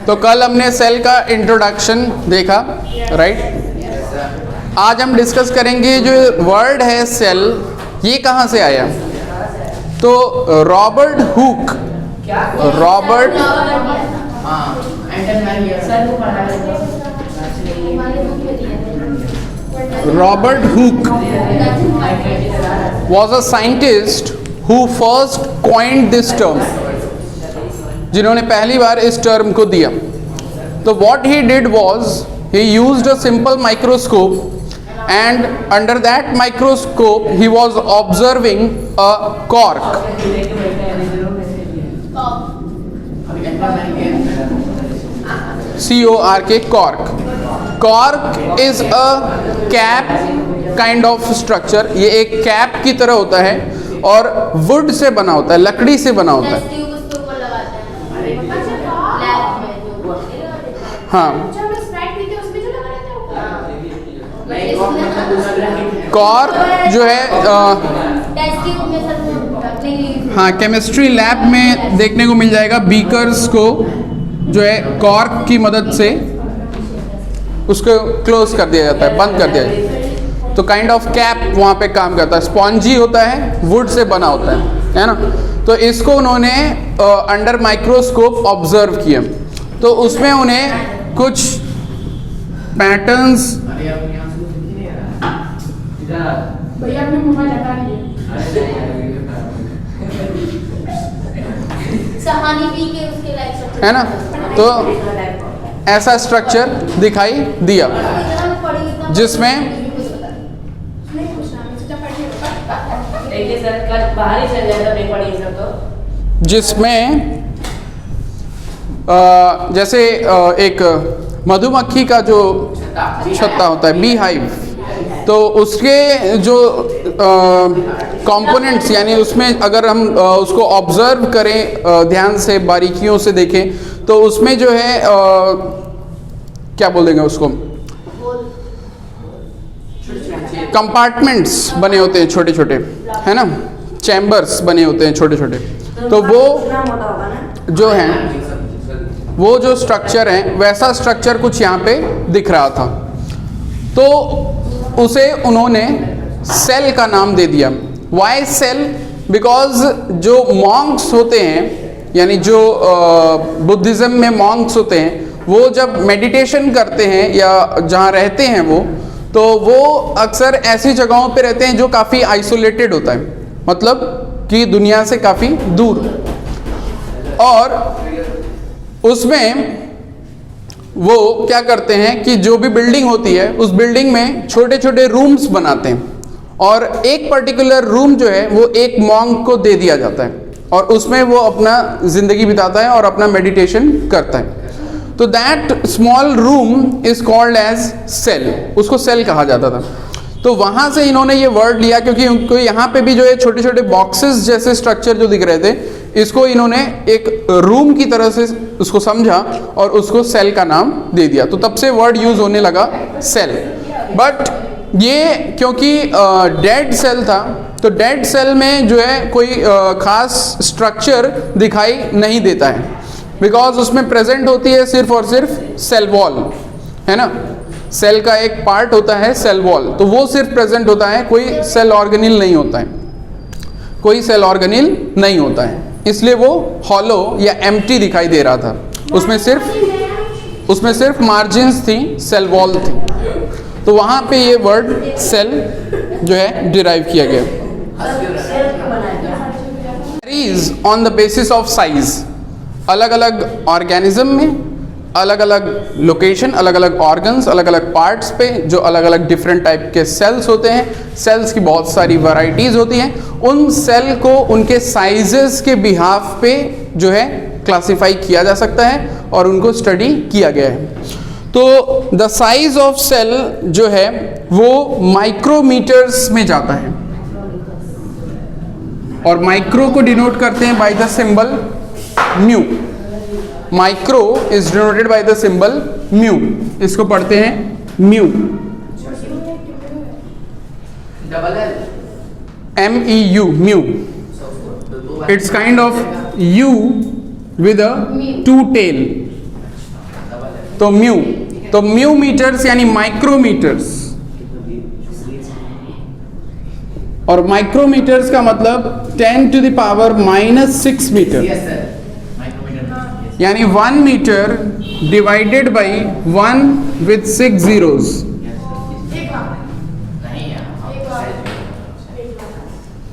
तो कल हमने सेल का इंट्रोडक्शन देखा, राइट। आज हम डिस्कस करेंगे जो वर्ड है सेल, ये कहाँ से आया। तो Robert Hooke, Robert Hooke was a scientist who first coined this term, जिन्होंने पहली बार इस टर्म को दिया। तो what he did was he used a simple microscope and under that microscope he was observing a cork. C-O-R-K, cork. Cork is a cap kind of structure. ये एक cap की तरह होता है और वुड से बना होता है, लकड़ी से बना होता है। हाँ, कॉर्क जो है हाँ केमिस्ट्री लैब में देखने को मिल जाएगा। बीकर्स को जो है कॉर्क की मदद से उसको क्लोज कर दिया जाता है, बंद कर दिया जाता है। तो काइंड ऑफ कैप वहाँ पे काम करता है। स्पॉन्जी होता है, वुड से बना होता है ना। तो इसको उन्होंने अंडर माइक्रोस्कोप ऑब्जर्व किया, तो उसमें उन्हें कुछ पैटर्न्स है ना, तो ऐसा स्ट्रक्चर दिखाई दिया जिसमें जैसे एक मधुमक्खी का जो छत्ता होता है, बी हाइव, तो उसके जो कंपोनेंट्स यानी उसमें अगर हम उसको ऑब्जर्व करें ध्यान से, बारीकियों से देखें, तो उसमें जो है क्या बोलेंगे उसको, कंपार्टमेंट्स बने होते हैं छोटे छोटे, है ना, चैम्बर्स बने होते हैं छोटे छोटे। तो वो जो है वो जो स्ट्रक्चर है वैसा स्ट्रक्चर कुछ यहाँ पे दिख रहा था, तो उसे उन्होंने सेल का नाम दे दिया। Why cell? बिकॉज जो मॉन्क्स होते हैं, यानी जो बुद्धिज़्म में मॉन्क्स होते हैं, वो जब मेडिटेशन करते हैं या जहाँ रहते हैं वो अक्सर ऐसी जगहों पे रहते हैं जो काफ़ी आइसोलेटेड होता है, मतलब कि दुनिया से काफ़ी दूर, और उसमें वो क्या करते हैं कि जो भी बिल्डिंग होती है उस बिल्डिंग में छोटे छोटे रूम्स बनाते हैं, और एक पर्टिकुलर रूम जो है वो एक मॉन्क को दे दिया जाता है और उसमें वो अपना ज़िंदगी बिताता है और अपना मेडिटेशन करता है। तो that small room is called as cell, उसको सेल कहा जाता था। तो वहाँ से इन्होंने ये वर्ड लिया, क्योंकि उनको यहाँ पे भी जो है छोटे छोटे बॉक्सेस जैसे स्ट्रक्चर जो दिख रहे थे, इसको इन्होंने एक रूम की तरह से उसको समझा और उसको सेल का नाम दे दिया। तो तब से वर्ड यूज होने लगा सेल। बट ये क्योंकि डेड सेल था, तो डेड सेल में जो है कोई खास स्ट्रक्चर दिखाई नहीं देता है, बिकॉज उसमें प्रेजेंट होती है सिर्फ और सिर्फ सेल वॉल, है ना। सेल का एक पार्ट होता है सेल वॉल, तो वो सिर्फ प्रेजेंट होता है, कोई सेल ऑर्गेनिल नहीं होता है, कोई सेल ऑर्गेनिल नहीं होता है, इसलिए वो हॉलो या एम्प्टी दिखाई दे रहा था। उसमें सिर्फ मार्जिन्स थी, सेल वॉल थी। तो वहाँ पे ये वर्ड सेल जो है डिराइव किया गया। Varies on the basis of size, अलग अलग ऑर्गेनिज्म में अलग अलग लोकेशन, अलग अलग ऑर्गन्स, अलग अलग पार्ट्स पे जो अलग अलग डिफरेंट टाइप के सेल्स होते हैं। सेल्स की बहुत सारी वैरायटीज होती हैं। उन सेल को उनके साइजेस के बिहाफ पे जो है क्लासिफाई किया जा सकता है और उनको स्टडी किया गया है। तो द साइज ऑफ सेल जो है वो माइक्रोमीटर्स में जाता है, और माइक्रो को डिनोट करते हैं by the symbol mu. Micro is denoted by the symbol mu, इसको पढ़ते हैं mu, MEU, mu. It's kind of U with a two tail, तो म्यू, तो म्यू मीटर्स यानी माइक्रोमीटर्स, और माइक्रोमीटर्स का मतलब 10 to the power -6 मीटर, यानी 1 meter divided by 1 with 6 zeros,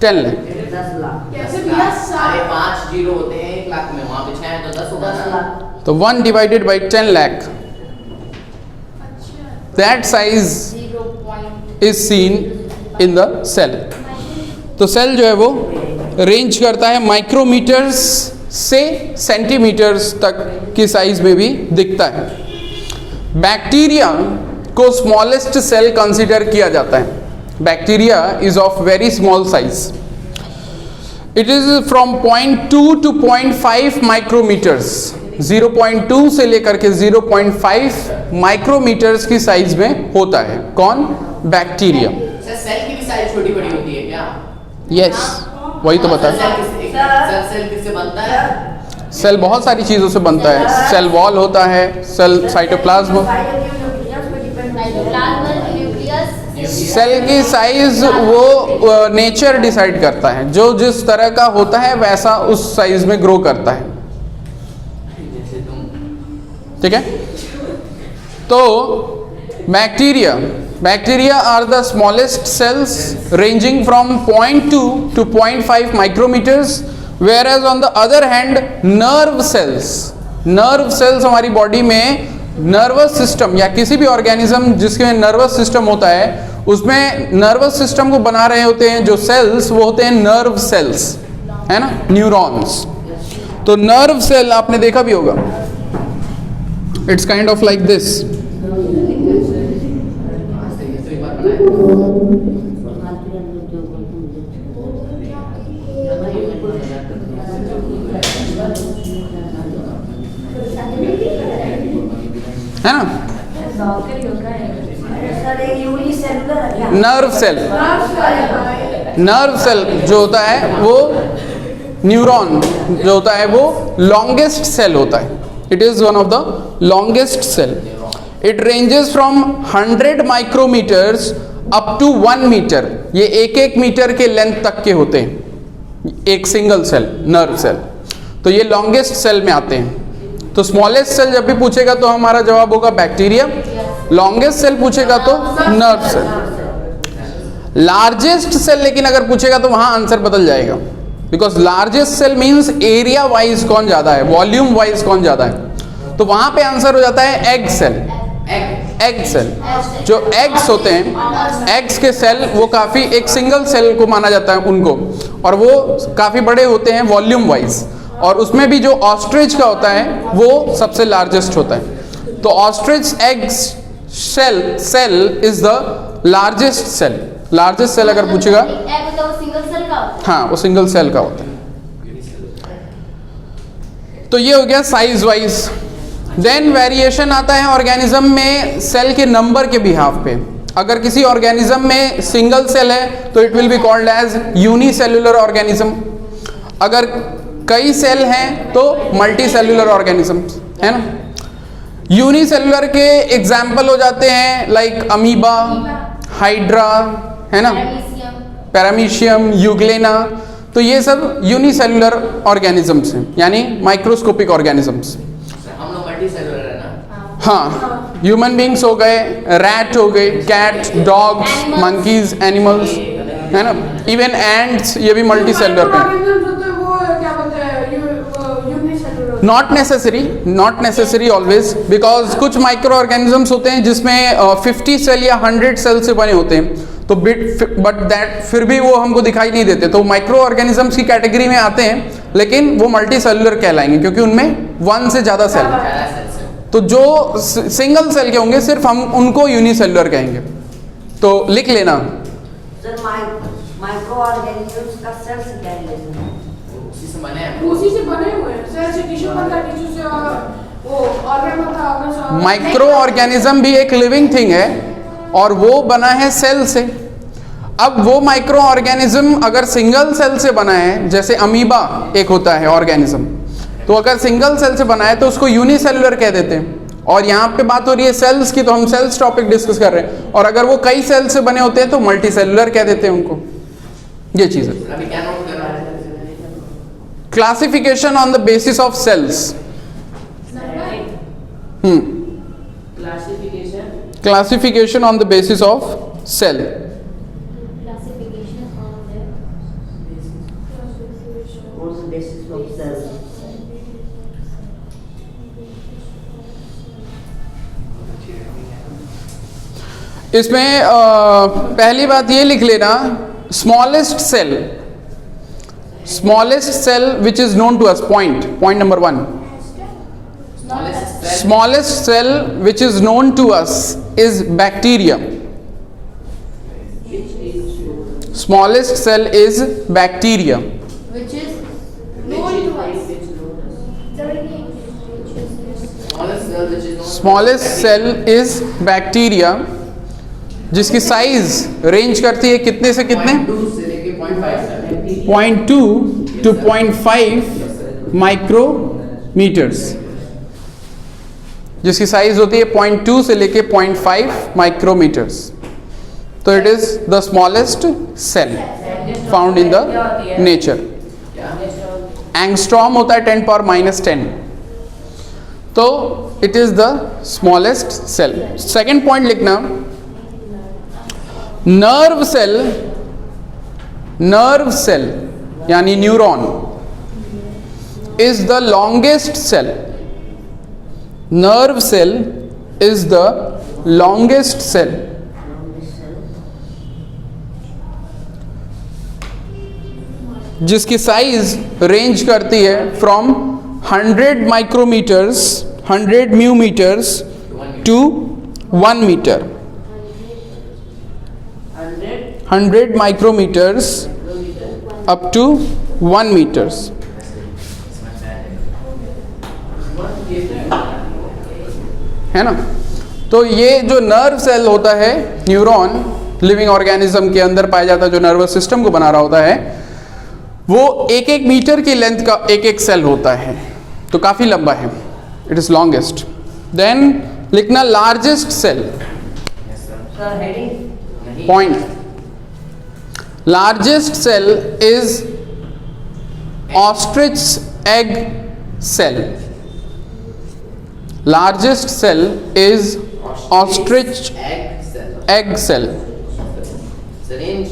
10 lakh. सारे 5 जीरो होते हैं 1 लाख में, वहाँ पे 6 है तो 10 होगा ना। तो 1 divided by 10 lakh, that size is seen in the cell। तो सेल जो है वो रेंज करता है माइक्रोमीटर्स से सेंटीमीटर्स तक की साइज में भी दिखता है। बैक्टीरिया को स्मॉलेस्ट सेल कंसीडर किया जाता है। Bacteria is of very small size, it is from 0.2 to 0.5 micrometres, 0.2 से लेकर के 0.5 माइक्रोमीटर्स की साइज में होता है। कौन? बैक्टीरिया। सेल की भी साइज छोटी बड़ी होती है क्या? यस, वही तो बता। सेल किससे बनता है? सेल बहुत सारी चीजों से बनता है। सेल वॉल होता है, सेल साइटोप्लाज्म। सेल की साइज वो नेचर डिसाइड करता है, जो जिस तरह का होता है वैसा उस साइज में ग्रो करता है। ठीक है, तो bacteria are the smallest cells ranging from 0.2 to 0.5 micrometers, whereas on the other hand nerve cells हमारी बॉडी में नर्वस सिस्टम या किसी भी ऑर्गेनिज्म जिसके नर्वस सिस्टम होता है, उसमें नर्वस सिस्टम को बना रहे होते हैं जो सेल्स, वो होते हैं नर्व सेल्स, है ना, न्यूरॉन्स। तो नर्व सेल आपने देखा भी होगा, it's kind of like this. है ना, नर्व सेल जो होता है वो न्यूरॉन जो होता है वो लॉन्गेस्ट सेल होता है। It is one of the longest cell. It ranges from 100 micrometres up to 1 meter. ये एक मीटर के लेंथ तक के होते हैं, एक सिंगल सेल नर्व सेल। तो ये लॉन्गेस्ट सेल में आते हैं। तो स्मॉलेस्ट सेल जब भी पूछेगा तो हमारा जवाब होगा बैक्टीरिया, लॉन्गेस्ट सेल पूछेगा तो नर्व सेल। लार्जेस्ट सेल लेकिन अगर पूछेगा तो वहां आंसर बदल जाएगा, because largest cell means area wise कौन ज्यादा है, वॉल्यूम वाइज कौन ज्यादा है। तो वहां पे आंसर हो जाता है एग सेल। एग सेल, जो एग्स होते हैं, एग्स के सेल वो काफी एक सिंगल सेल को माना जाता है उनको, और वो काफी बड़े होते हैं वॉल्यूम वाइज। और उसमें भी जो ऑस्ट्रिच का होता है वो सबसे लार्जेस्ट होता है। तो ostrich eggs cell is the largest cell. Largest cell अगर पूछेगा, हाँ वो सिंगल सेल का होता है। तो ये हो गया साइज वाइज। देन वेरिएशन आता है ऑर्गेनिज्म में सेल के नंबर के बिहाफ पे। अगर किसी ऑर्गेनिज्म में सिंगल सेल है तो it will be called as unicellular organism. अगर कई सेल हैं तो मल्टी सेल्युलर ऑर्गेनिज्म, है ना। यूनिसेल्युलर के एग्जाम्पल हो जाते हैं लाइक अमीबा, हाइड्रा, है ना, पैरामीशियम, यूग्लेना। तो ये सब यूनिसेल्युलर ऑर्गेनिजम्स हैं, यानी माइक्रोस्कोपिक ऑर्गेनिजम्स। हम लोग मल्टी सेल्युलर है ना। हाँ, ह्यूमन बींग्स हो गए, रैट हो गए, कैट, डॉग्स, मंकीज, एनिमल्स, है ना, इवन एंड्स, ये भी मल्टी सेल्युलर हैं। नॉट नेसेसरी ऑलवेज, बिकॉज कुछ माइक्रो ऑर्गेनिजम्स होते हैं जिसमें 50 सेल या 100 सेल से बने होते हैं, तो बट दैट फिर भी वो हमको दिखाई नहीं देते, तो माइक्रो ऑर्गेनिजम्स की कैटेगरी में आते हैं, लेकिन वो मल्टी सेल्युलर कहलाएंगे क्योंकि उनमें 1 से ज़्यादा सेल है। तो जो सिंगल सेल के होंगे सिर्फ हम उनको यूनिसेल्युलर कहेंगे। तो लिख लेना, माइक्रो ऑर्गेनिजम्स का सेल से क्या रिलेशन है? उसी से बने हुए हैं, सेल से टिश्यू बनता है, टिश्यू से वो ऑर्गन बनता है, ऑर्गन से माइक्रो ऑर्गेनिज्म भी एक लिविंग थिंग है और वो बना है सेल से। अब वो माइक्रो ऑर्गेनिज्म अगर सिंगल सेल से बना है, जैसे अमीबा एक होता है ऑर्गेनिज्म, तो अगर सिंगल सेल से बना है तो उसको यूनिसेल्युलर कह देते हैं। और यहाँ पे बात हो रही है सेल्स की, तो हम सेल्स टॉपिक डिस्कस कर रहे हैं। और अगर वो कई सेल से बने होते हैं तो मल्टी सेलुलर कह देते हैं उनको। ये चीज है। अभी क्या नोट कर रहा है? Classification on the basis of cells. Classification on the basis of cell. On the basis of cells. इसमें पहली बात ये लिख लेना, smallest cell, smallest cell which is known to us, point number 1, smallest cell which is known to us is bacteria. Smallest cell is bacteria. Which is known to us. Smallest cell is bacteria, जिसकी size range करती है कितने से कितने? 0.2 से लेके 0.5 0.2 to 0.5 micrometres, जिसकी size होती है 0.2 से लेके 0.5 माइक्रोमीटर्स। तो it is the smallest cell found in the nature. Angstrom होता है 10⁻⁻10, तो it is the smallest cell. Second point लिखना, नर्व सेल यानी neuron is the longest cell. Nerve cell is the longest cell. जिसकी size range करती है from 100 micrometres, 100 म्यूमीटर्स to 1 metre. 100 micrometres up to 1 metres. है ना? तो ये जो नर्व सेल होता है, न्यूरॉन, लिविंग ऑर्गेनिज्म के अंदर पाया जाता है, जो नर्वस सिस्टम को बना रहा होता है, वो 1-1 मीटर की लेंथ का एक सेल होता है, तो काफी लंबा है, इट इज लॉन्गेस्ट। देन लिखना largest cell, point. Largest cell is ostrich egg cell. Largest cell is ostrich egg cell. Syringe.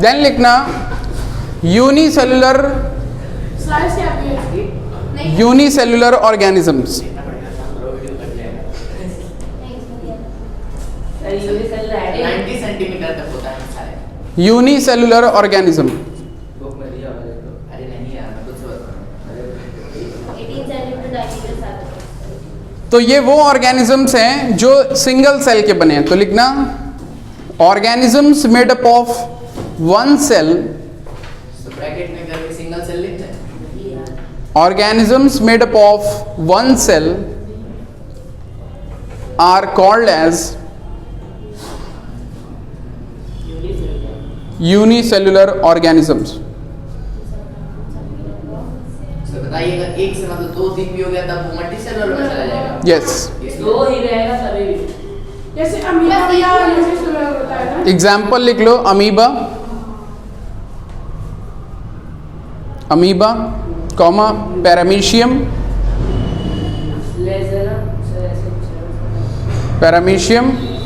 Then लिखना यूनिसेलुलर, Slides क्या भी है? Unicellular organisms. 90 सेंटीमीटर तक होता है सारे। यूनिसेलुलर ऑर्गेनिज्म, अरे नहीं यार, मैं कुछ तो ये वो ऑर्गेनिजम्स हैं जो सिंगल सेल के बने हैं। तो लिखना organisms made up of 1 cell, bracket में करके सिंगल सेल लिखते हैं। organisms made up of one cell are called as unicellular organisms. तो बताइए, अगर एक से मतलब 2-3 भी हो गया तब वो मल्टीसेलुलर में चला जाएगा। Yes. दो ही रहेगा तभी भी। जैसे अमीबा या यूनिसेलुलर होता है ना। एग्जाम्पल लिख लो, amoeba comma paramecium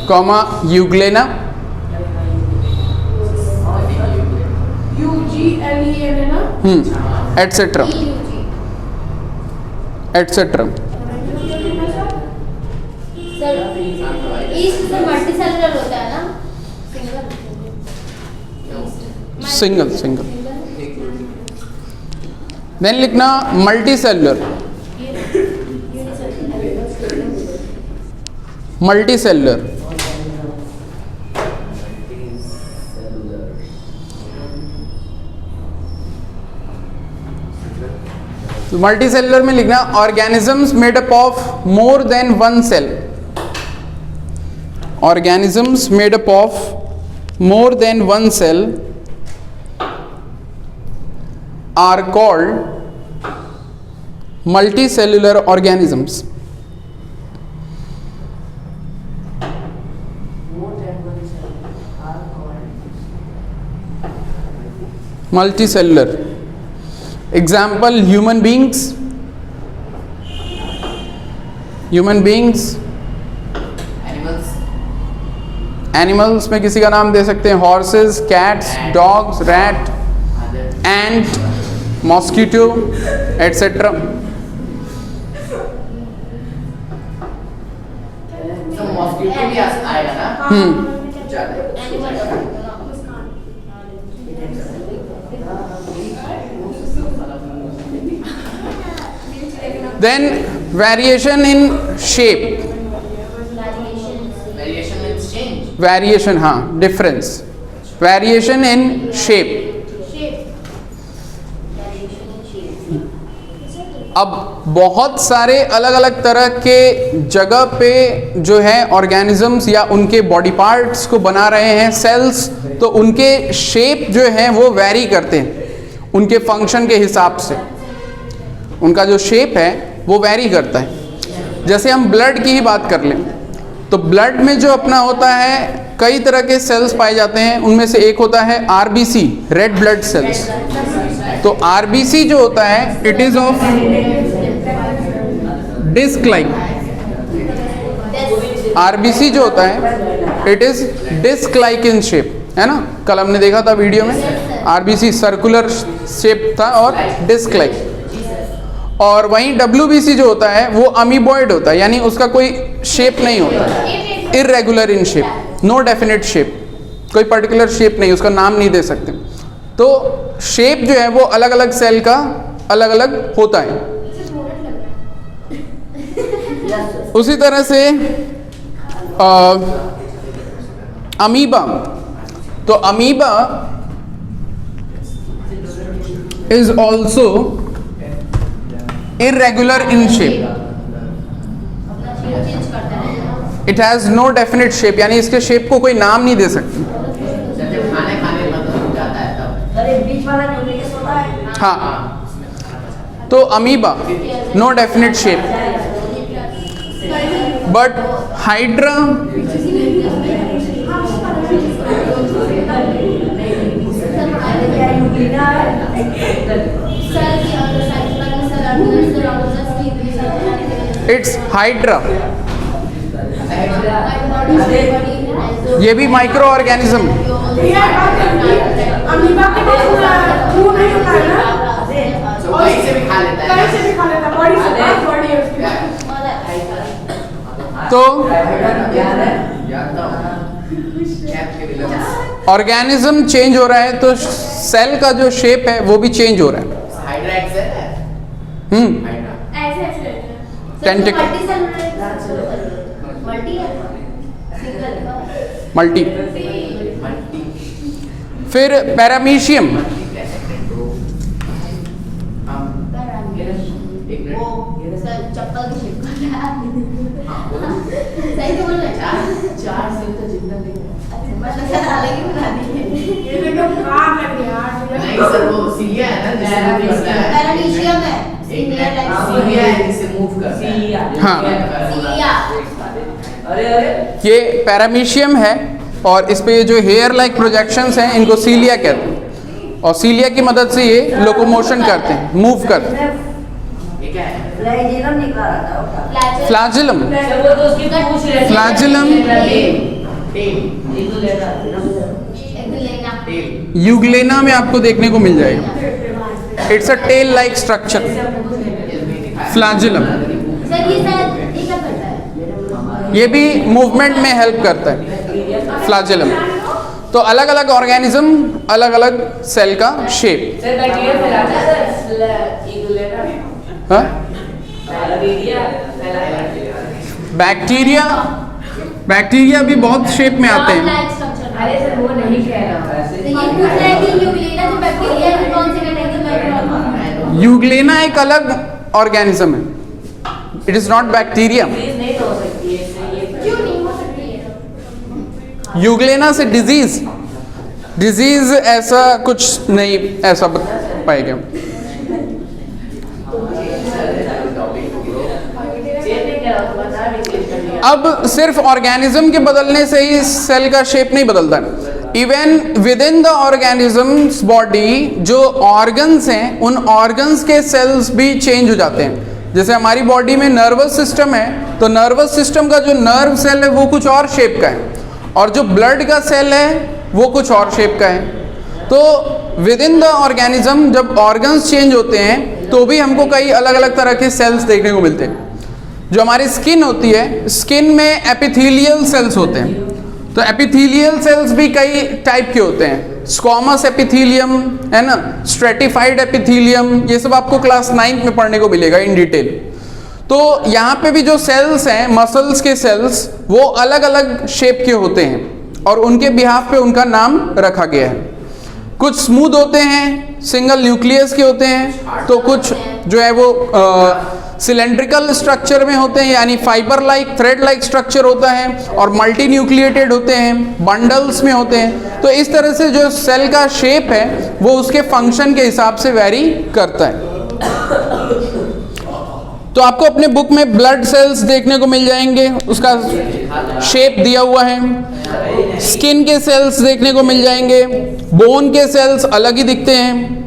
comma euglena, UGLEN है ना। Etcetera etcetera. मल्टीसेलुलर होता है ना, सिंगल। देन लिखना मल्टीसेलुलर, मल्टी सेलुलर में लिखना organisms made up of more than one cell. Organisms made up of more than one cell are called multi cellular organisms. Multicellular. Example, human beings. Human beings. Animals. Animals में किसी का नाम दे सकते हैं horses, cats, dogs, rat, Other. ant, mosquito, etc. So mosquito भी आएगा ना? ज़्यादा। Then variation in shape. Variation means change. Variation, हाँ, difference. Variation in shape. अब बहुत सारे अलग अलग तरह के जगह पे जो है ऑर्गेनिजम्स या उनके बॉडी पार्ट्स को बना रहे हैं सेल्स, तो उनके शेप जो है वो वैरी करते हैं उनके फंक्शन के हिसाब से। उनका जो शेप है वो वैरी करता है। जैसे हम ब्लड की ही बात कर लें तो ब्लड में जो अपना होता है कई तरह के सेल्स पाए जाते हैं। उनमें से एक होता है आरबीसी, रेड ब्लड सेल्स। तो आरबीसी जो होता है it is of disk like. RBC जो होता है it is disk like in shape, है ना। कल हमने देखा था वीडियो में आरबीसी सर्कुलर शेप था और डिस्क लाइक। और वहीं डब्ल्यूबीसी जो होता है वो अमीबॉइड होता है, यानी उसका कोई शेप नहीं होता है, irregular in shape, no definite shape, कोई पर्टिकुलर शेप नहीं, उसका नाम नहीं दे सकते। तो शेप जो है वो अलग अलग सेल का अलग अलग होता है। उसी तरह से अमीबा, तो amoeba is also irregular in shape. It has no definite shape, यानी इसके शेप को कोई नाम नहीं दे सकते। जब खाने मतलब जाता है तब। अरे बीच वाला न्यूक्लियस होता है। हाँ, तो amoeba no definite shape, but hydra it's hydra, ये भी माइक्रो ऑर्गेनिज्म। अमीबा के पास मुंह नहीं होता है ना, तो कहीं से भी खा लेता है। कहीं से भी खा लेता है, बॉडी से बॉडी है उसकी। तो जानता हूँ। ऑर्गेनिज्म चेंज हो रहा है तो सेल का जो शेप है वो भी चेंज हो रहा है। हाइड्रा एक्सेल है। हाइड्रा। ऐसे ऐसे रहते हैं। मल्टी। मल्टी। फिर पैरामीशियम, चप्पल की शेप सही तो बोल रहे हैं। चार से तो जितना ये देखो कार लग गया। नहीं सर, वो सीलिया है ना, जिससे मूव करता है। पैरामीशियम है। सीलिया है जिससे मूव करता है। हाँ, अरे ये पैरामीशियम है और इस पे जो हेयर लाइक प्रोजेक्शंस हैं इनको सीलिया कहते हैं, और सीलिया की मदद से ये लोकोमोशन करते हैं, मूव करते हैं। ये क्या है? फ्लैजिलम निकला रहता है। फ्लैजिलम, वो तो उसकी पूछ रहे थे। Flagellum, tell. यूग्लेना में आपको देखने को मिल जाएगा। It's a tail like structure, flagellum. Sir ये शायद ये क्या करता है? ये भी मूवमेंट में हेल्प करता है, फ्लैजिलम। तो अलग अलग ऑर्गेनिज्म, अलग अलग सेल का शेप। हाँ? बैक्टीरिया, बैक्टीरिया भी बहुत शेप में आते हैं। अरे सर वो नहीं कह रहा। तो ये पूछ रहा है कि यूग्लेना जो बैक्टीरिया है वो कौन से कैटेगरी में? यूग्लेना एक अलग ऑर्गेनिज्म है, इट इज नॉट बैक्टीरिया। नहीं तो हो सकती है इससे ये क्यों नहीं हो सकती है? यूग्लेना से डिजीज ऐसा कुछ नहीं ऐसा पाएगा। अब सिर्फ ऑर्गेनिज्म के बदलने से ही सेल का शेप नहीं बदलता है। Even with in the organisms body जो ऑर्गन्स हैं उन ऑर्गन्स के सेल्स भी चेंज हो जाते हैं। जैसे हमारी बॉडी में नर्वस सिस्टम है तो नर्वस सिस्टम का जो नर्व सेल है वो कुछ और शेप का है और जो ब्लड का सेल है वो कुछ और शेप का है। तो विद इन द ऑर्गेनिज्म जब ऑर्गन्स चेंज होते हैं तो भी हमको कई अलग अलग तरह के सेल्स देखने को मिलते हैं। जो हमारी स्किन होती है, स्किन में एपिथेलियल सेल्स होते हैं, तो एपिथेलियल सेल्स भी कई टाइप के होते हैं। स्क्वामस एपिथेलियम है ना, स्ट्रेटिफाइड एपिथेलियम, ये सब आपको क्लास 9 में पढ़ने को मिलेगा इन डिटेल। तो यहाँ पे भी जो सेल्स हैं, मसल्स के सेल्स, वो अलग अलग शेप के होते हैं और उनके बिहाफ पे उनका नाम रखा गया है। कुछ स्मूथ होते हैं, सिंगल न्यूक्लियस के होते हैं, तो कुछ जो है वो सिलेंड्रिकल स्ट्रक्चर में होते हैं, यानी fibre like, thread like structure होता है, और मल्टी न्यूक्लिएटेड होते हैं, बंडल्स में होते हैं। तो इस तरह से जो सेल का शेप है वो उसके फंक्शन के हिसाब से वेरी करता है। तो आपको अपने बुक में ब्लड सेल्स देखने को मिल जाएंगे, उसका शेप दिया हुआ है। स्किन के सेल्स देखने को मिल जाएंगे, बोन के सेल्स अलग ही दिखते हैं।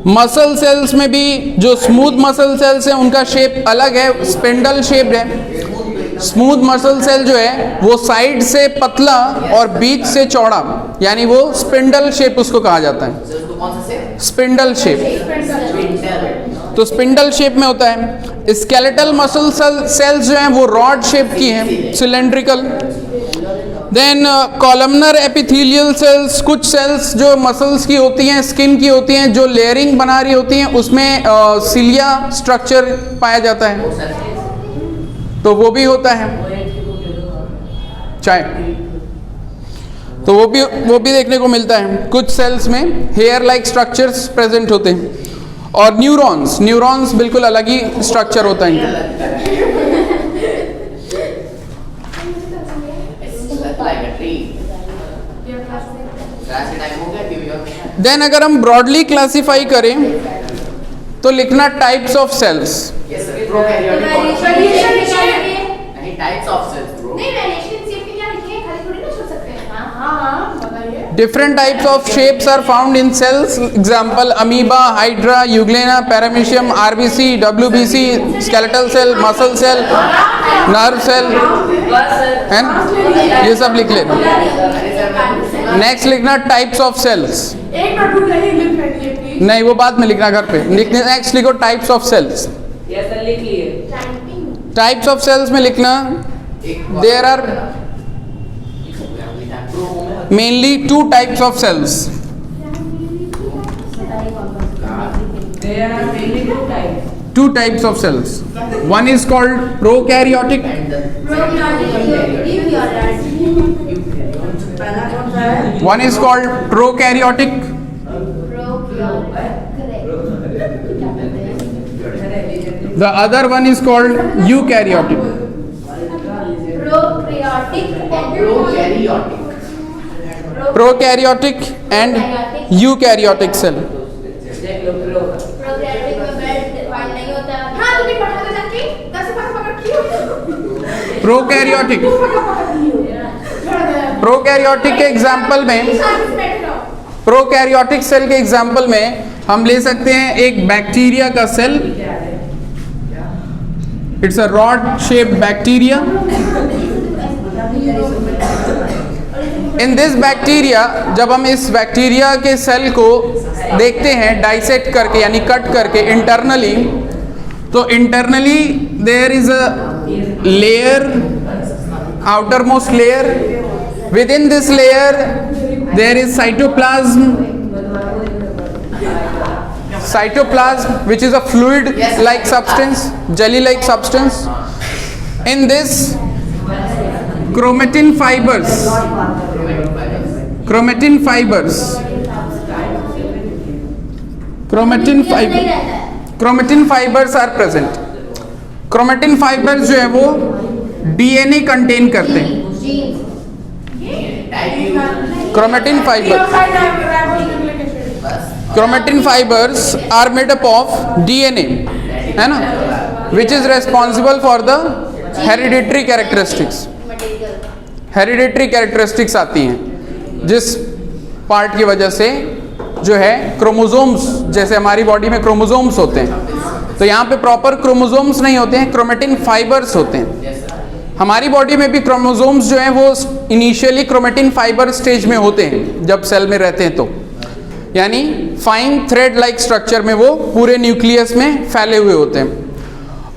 मसल सेल्स में भी जो स्मूथ मसल सेल्स हैं उनका शेप अलग है, स्पिंडल शेप है। स्मूथ मसल सेल जो है वो साइड से पतला और बीच से चौड़ा, यानी वो स्पिंडल शेप उसको कहा जाता है, स्पिंडल शेप। तो स्पिंडल शेप में होता है। स्केलेटल मसल सेल्स जो हैं वो रॉड शेप की हैं, cylindrical. Then columnar epithelial cells, कुछ सेल्स जो मसल्स की होती हैं, स्किन की होती हैं, जो लेयरिंग बना रही होती हैं, उसमें सिलिया स्ट्रक्चर पाया जाता है, तो वो भी होता है चाहे, तो वो भी देखने को मिलता है। कुछ सेल्स में हेयर लाइक स्ट्रक्चर्स प्रेजेंट होते हैं। और न्यूरॉन्स बिल्कुल अलग ही स्ट्रक्चर होता है। देन अगर हम ब्रॉडली क्लासिफाई करें तो लिखना types of cells. Different types of shapes are found in cells. Example: amoeba, hydra, euglena, paramecium, RBC, WBC, skeletal cell, muscle cell, nerve cell, है ना? ये सब लिख लेना। नेक्स्ट लिखना टाइप्स ऑफ सेल्स। नहीं, वो बाद में लिखना घर पे। नेक्स्ट लिखो types of cells. Types of cells में लिखना there are mainly two types of cells. There are mainly two types. Two types of cells. One is called prokaryotic. पहला कौन सा है? One is called prokaryotic. The other one is called eukaryotic. Prokaryotic and eukaryotic cell. Prokaryotic के example में, prokaryotic cell के example में हम ले सकते हैं एक बैक्टीरिया का cell. It's a rod shaped bacteria. In this bacteria, जब हम इस बैक्टीरिया के सेल को देखते हैं डाइसेक्ट करके यानी कट करके इंटरनली, तो internally there is a layer, outer most layer. Within this layer there is cytoplasm which is a fluid like substance, jelly like substance. In this chromatin fibers chromatin fibers are present. Chromatin fibers जो है वो DNA contain करते हैं। Chromatin fibers are made up of DNA, है ना, which is responsible for the hereditary characteristics. Hereditary characteristics आती हैं जिस पार्ट की वजह से जो है क्रोमोसोम्स, जैसे हमारी बॉडी में क्रोमोसोम्स होते हैं, तो यहाँ पे प्रॉपर क्रोमोसोम्स नहीं होते हैं, क्रोमेटिन फाइबर्स होते हैं। हमारी बॉडी में भी क्रोमोसोम्स जो हैं वो इनिशियली क्रोमेटिन फाइबर स्टेज में होते हैं जब सेल में रहते हैं, तो यानी फाइन थ्रेड लाइक स्ट्रक्चर में वो पूरे न्यूक्लियस में फैले हुए होते हैं।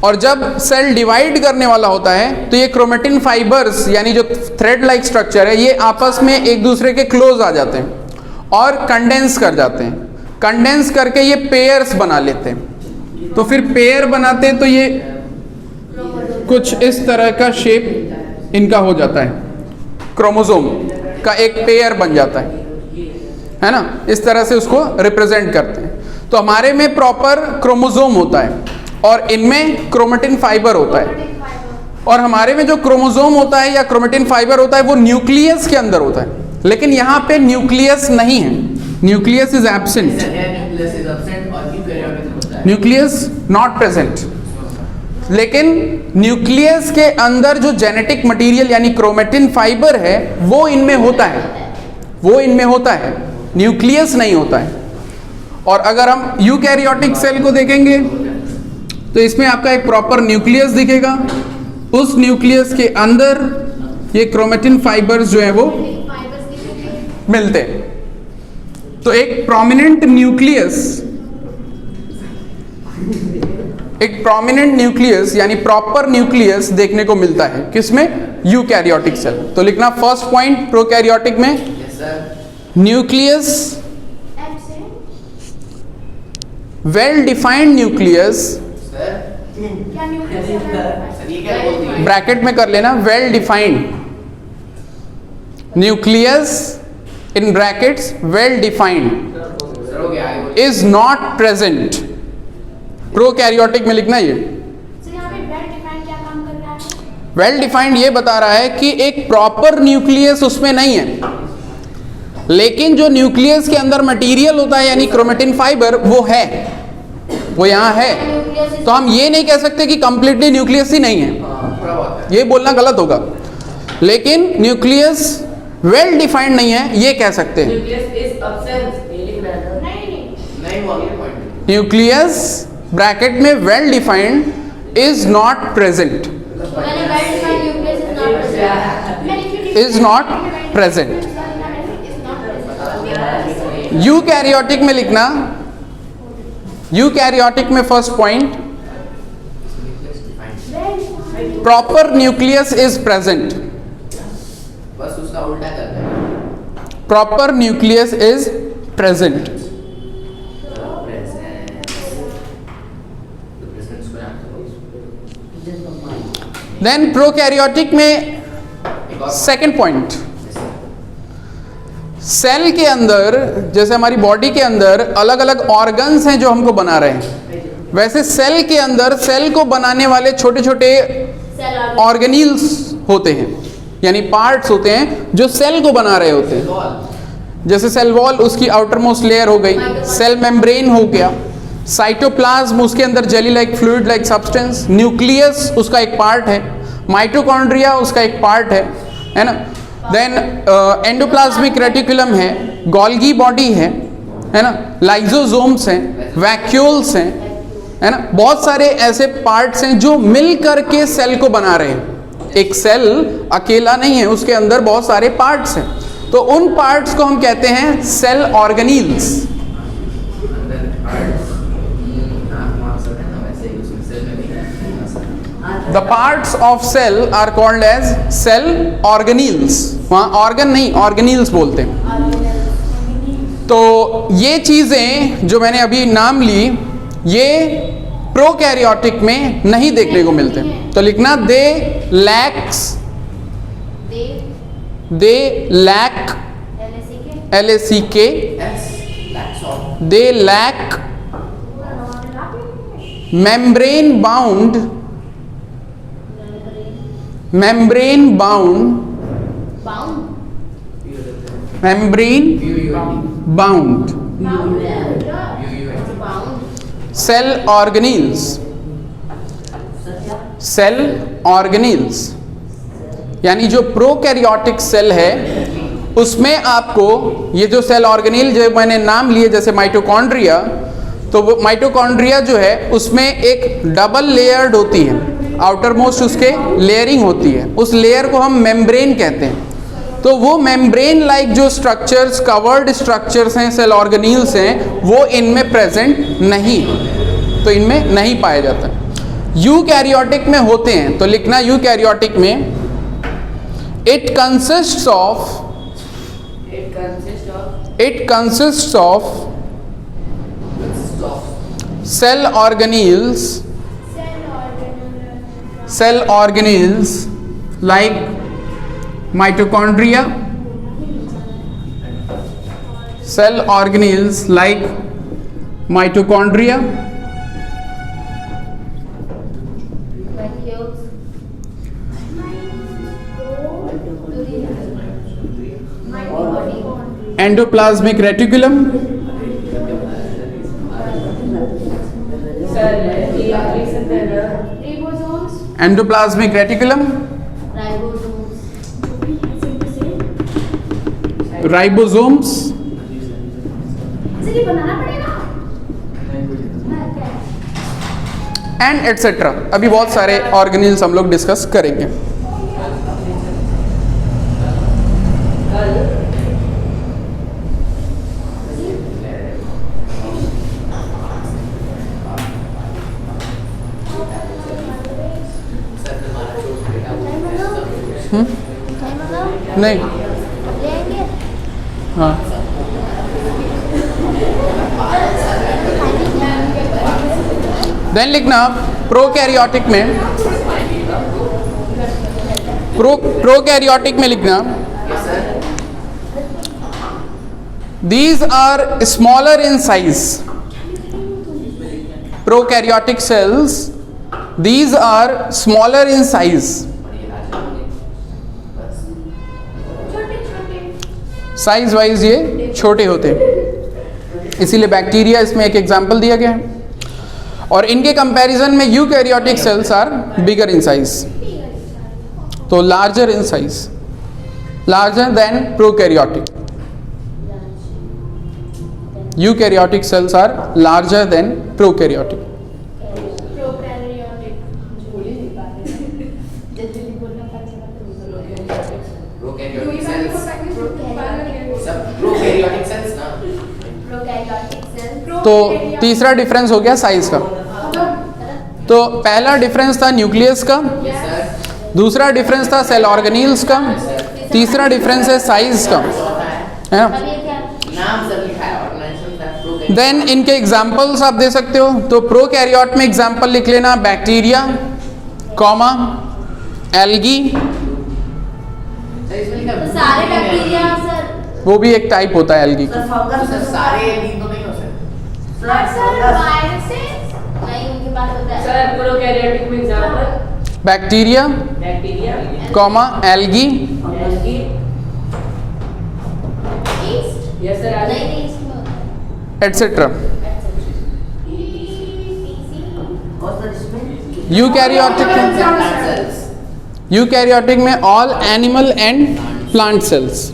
और जब सेल डिवाइड करने वाला होता है तो ये क्रोमेटिन फाइबर्स यानी जो थ्रेड लाइक स्ट्रक्चर है ये आपस में एक दूसरे के क्लोज आ जाते हैं और कंडेंस कर जाते हैं। कंडेंस करके ये पेयर्स बना लेते हैं। तो फिर पेयर बनाते हैं तो ये कुछ इस तरह का शेप इनका हो जाता है, क्रोमोसोम का एक पेयर बन जाता है ना, इस तरह से उसको रिप्रेजेंट करते हैं। तो हमारे में प्रॉपर क्रोमोसोम होता है और इनमें क्रोमेटिन फाइबर होता है। और हमारे में जो क्रोमोसोम होता है या क्रोमेटिन फाइबर होता है वो न्यूक्लियस के अंदर होता है, लेकिन यहाँ पे न्यूक्लियस नहीं है, nucleus is absent, nucleus not present. लेकिन न्यूक्लियस के अंदर जो जेनेटिक मटेरियल यानी क्रोमेटिन फाइबर है वो इनमें होता है, वो इनमें होता है, न्यूक्लियस नहीं होता है। और अगर हम यूकैरियोटिक सेल को देखेंगे तो इसमें आपका एक प्रॉपर न्यूक्लियस दिखेगा, उस न्यूक्लियस के अंदर ये क्रोमेटिन फाइबर्स जो है वो मिलते हैं। तो एक प्रोमिनेंट न्यूक्लियस यानी प्रॉपर न्यूक्लियस देखने को मिलता है किसमें, यूकैरियोटिक सेल। तो लिखना फर्स्ट पॉइंट प्रोकैरियोटिक में nucleus, well defined nucleus, bracket में कर लेना, well defined nucleus in brackets well defined is not present. Prokaryotic में लिखना ये वेल डिफाइंड ये बता रहा है कि एक प्रॉपर न्यूक्लियस उसमें नहीं है, लेकिन जो न्यूक्लियस के अंदर मटेरियल होता है यानी क्रोमेटिन फाइबर वो है, वो यहाँ है। तो हम ये नहीं कह सकते कि कंप्लीटली न्यूक्लियस ही नहीं है, ये बोलना गलत होगा। लेकिन न्यूक्लियस वेल डिफाइंड नहीं है ये कह सकते हैं। न्यूक्लियस ब्रैकेट में well defined is not present, is not present. Eukaryotic में लिखना, यूकैरियोटिक में first point proper nucleus is present, बस उसका उल्टा करते हैं, proper nucleus is present. Then prokaryotic में सेकंड पॉइंट, सेल के अंदर जैसे हमारी बॉडी के अंदर अलग अलग ऑर्गन्स हैं जो हमको बना रहे हैं, वैसे सेल के अंदर सेल को बनाने वाले छोटे छोटे ऑर्गेनील्स होते हैं यानी पार्ट्स होते हैं जो सेल को बना रहे होते हैं। जैसे सेल वॉल उसकी आउटर मोस्ट लेयर हो गई, सेल मेम्ब्रेन हो गया, साइटोप्लाज्म उसके अंदर jelly like fluid like substance, nucleus उसका एक पार्ट है, माइटोकॉन्ड्रिया उसका एक पार्ट है ना। देन एंडोप्लाज्मिक रेटिकुलम है, गोल्गी बॉडी है ना, लाइजोसोम्स हैं, वैक्यूल्स हैं, है ना। बहुत सारे ऐसे पार्ट्स हैं जो मिल करके सेल को बना रहे हैं। एक सेल अकेला नहीं है, उसके अंदर बहुत सारे पार्ट्स हैं, तो उन पार्ट्स को हम कहते हैं cell organelles. The parts of cell are called as cell organelles। वहाँ ऑर्गन नहीं ऑर्गेनील्स बोलते हैं। तो ये चीजें जो मैंने अभी नाम ली ये प्रोकैरियोटिक में नहीं देखने को मिलते। तो लिखना they lack LACK, they lack membrane bound membrane bound cell organelles यानी जो प्रोकैरियोटिक सेल है उसमें आपको ये जो सेल ऑर्गेनील जो मैंने नाम लिए जैसे माइटोकॉन्ड्रिया, तो वो माइटोकॉन्ड्रिया जो है उसमें एक डबल लेयर्ड होती है, आउटर मोस्ट उसके लेयरिंग होती है, उस लेयर को हम मेम्ब्रेन कहते हैं। तो वो मेम्ब्रेन लाइक जो स्ट्रक्चर्स, कवर्ड स्ट्रक्चर्स हैं, सेल ऑर्गेनील्स हैं, वो इनमें प्रेजेंट नहीं, तो इनमें नहीं पाया जाता। यूकैरियोटिक में होते हैं, तो लिखना यूकैरियोटिक में it consists of cell organelles like mitochondria, cell organelles like mitochondria, endoplasmic reticulum, endoplasmic reticulum, ribosomes, and etcetera. अभी बहुत सारे ऑर्गेनिल्स हम लोग डिस्कस करेंगे। नहीं, हाँ, देन लिखना प्रोकैरियोटिक में लिखना these are smaller in size. Prokaryotic cells, these are smaller in size, size wise ये छोटे होते हैं, इसीलिए बैक्टीरिया इसमें एक एग्जाम्पल दिया गया है। और इनके कंपैरिजन में eukaryotic cells are bigger in size, तो larger in size, larger than prokaryotic. Eukaryotic cells are larger than prokaryotic. तो तीसरा डिफरेंस हो गया साइज का। तो पहला डिफरेंस था न्यूक्लियस का, दूसरा डिफरेंस था सेल ऑर्गेनील्स का, तीसरा डिफरेंस है साइज का, है ना। देन इनके एग्जाम्पल्स आप दे सकते हो। तो प्रोकैरियोट में एग्जाम्पल लिख लेना बैक्टीरिया, कॉमा, एल्गी, सारे बैक्टीरिया सर, वो भी एक टाइप होता है एल्गी का। सारे एल्गी तो नहीं हो सकते। सर वायरसेस नहीं, उनके पास होता है सर प्रोकैरियोटिक में example bacteria, comma, algae, east, yes sir, नहीं ईस्ट में होता है एटसेट्रा। यूकैरियोटिक में all animal and plant cells.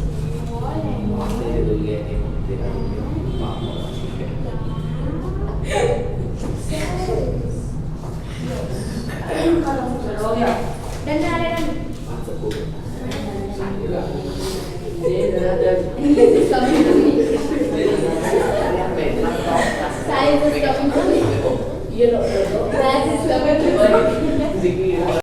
Size is coming to me. You know, size is coming to me.